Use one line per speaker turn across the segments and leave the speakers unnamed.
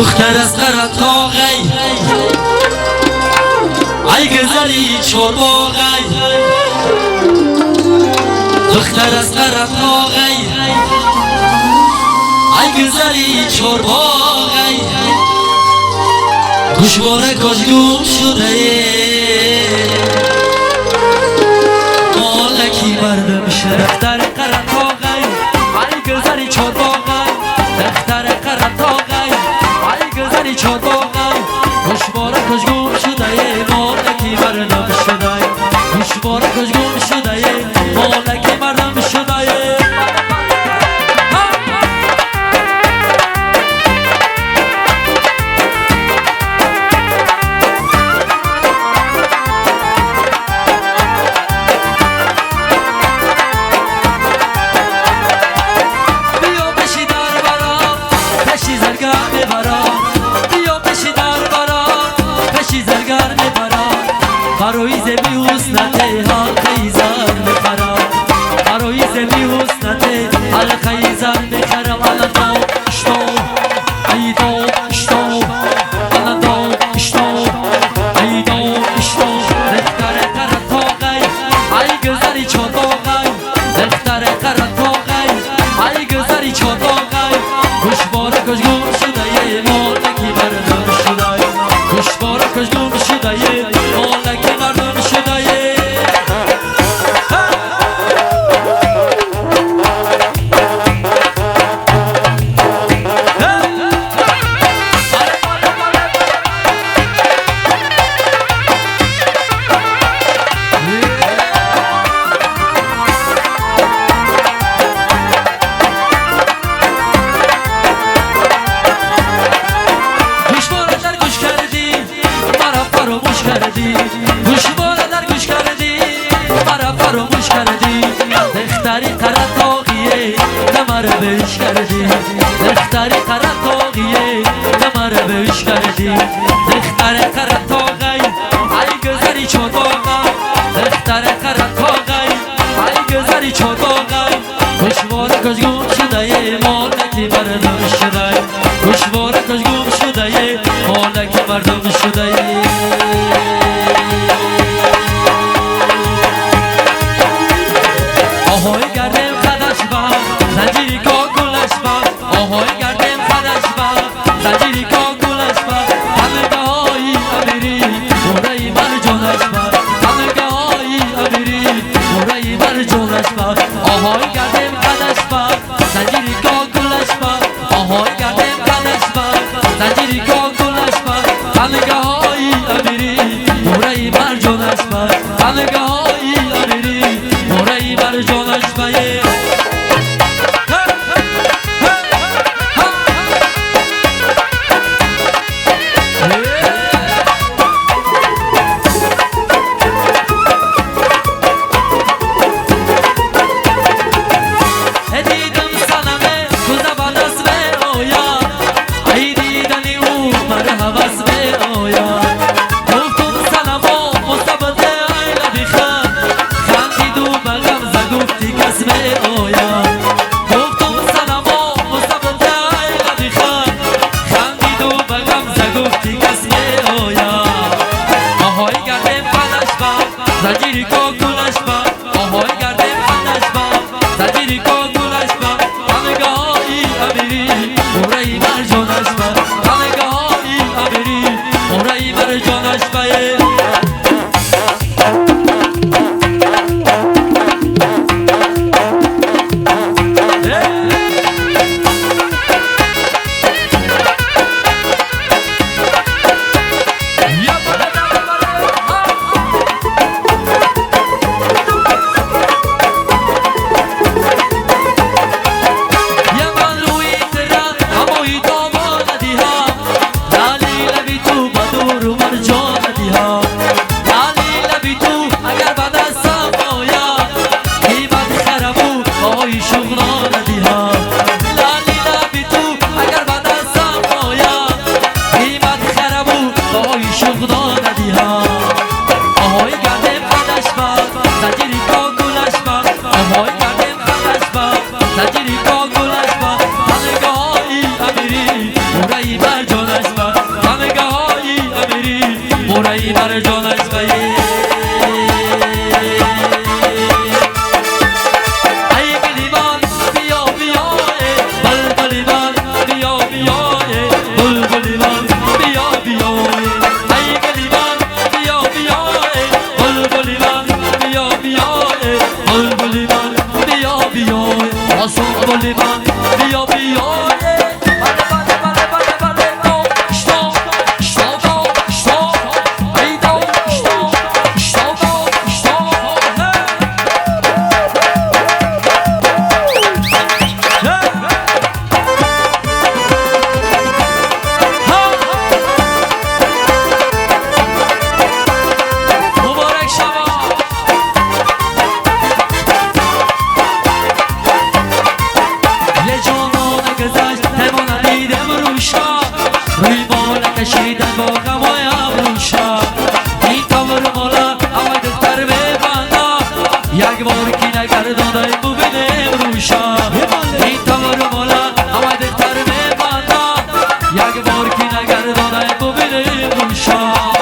دختر از قرطاقی ای گذری چورباغی دختر از قرطاقی ای گذری چورباغی گوشواره کشگوم شده مالکی مردم شده دختر قرطاقی ای گذری چورباغی دختر قرطاقی ای گذری چورباغی گوشواره کشگوم شده مالکی مردم شده گوشواره کشگوم شده مالکی مردم شده برای زمی حسنته الخیزر میخرم برای زمی حسنته الخیزر میخرم الان دو اشتو ای دو اشتو الان دو اشتو ای دو اشتو دختر قرطاقی ای گذری چورباغی دختر قرطاقی ای گذری چورباغی گوشواره کشگوم شده مالکی مردم شده گوشواره کشگوم شده مالکی مردم شده گوشواره در گوش کردی مرا فراموش کردی دختری قرطاقیه مرا بهش کردی دختری قرطاقیه مرا بهش کردی دختر قرطاقی ای گذری چورباغی دختر قرطاقی ای گذری چورباغی گوشواره کشگوم شده مالکی مردم شده گوشواره کشگوم شده مالکی مردم شده آهای گردم خدش با زنجیری که گلش با آهای گردم خدش با زنجیری که گلش با همگه های امیری مورای مرجانش با همگه های امیری مورای مرجانش با آهای گردم خدش با زنجیری که گلش با آهای گردم خدش با زنجیری که گلش با همگه های امیری مورای مرجانش با همگه های امیری مورای مرجانش با زنجیری که گلش با آهای گردم خدش با زنجیری که گلش با همگه های امیری مورای مرجانش با همگه های امیری مورای مرجانش با کشیدن با غمای ابروشا این تاور مالا همه دختر ببندا یک بار کی نگردانده ببینیم روشا این تاور مالا همه دختر ببندا یک بار کی نگردانده ببینیم روشا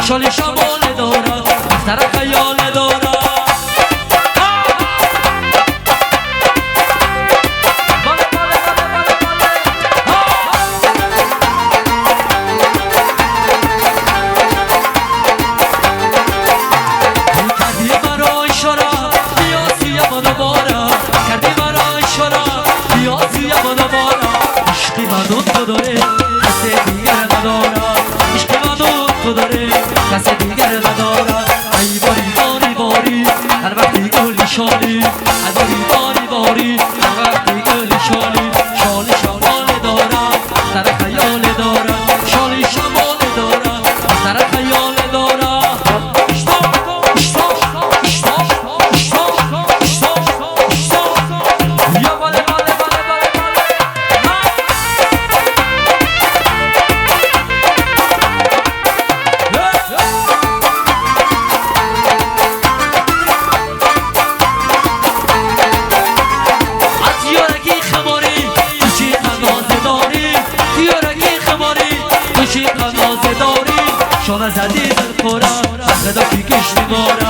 شالی شمال دارم دختر خیال دارم کردی مرا اشاره بیا سوی منو بارم کردی مرا اشاره بیا سوی منو بارم عشقی منو تو داره کسی دیگر ندارم عشقی منو تو داره کسی دیگر ندارم ای باری باری باری هر وقتی گلی شالی ای باری باری باری هر وقتی گلی شالی شالی شمال دارم در خیال دارم شالی شمال دارم در خیال دارم چی قنازه داری شانه زدی در خورم خدا کی کش میمارم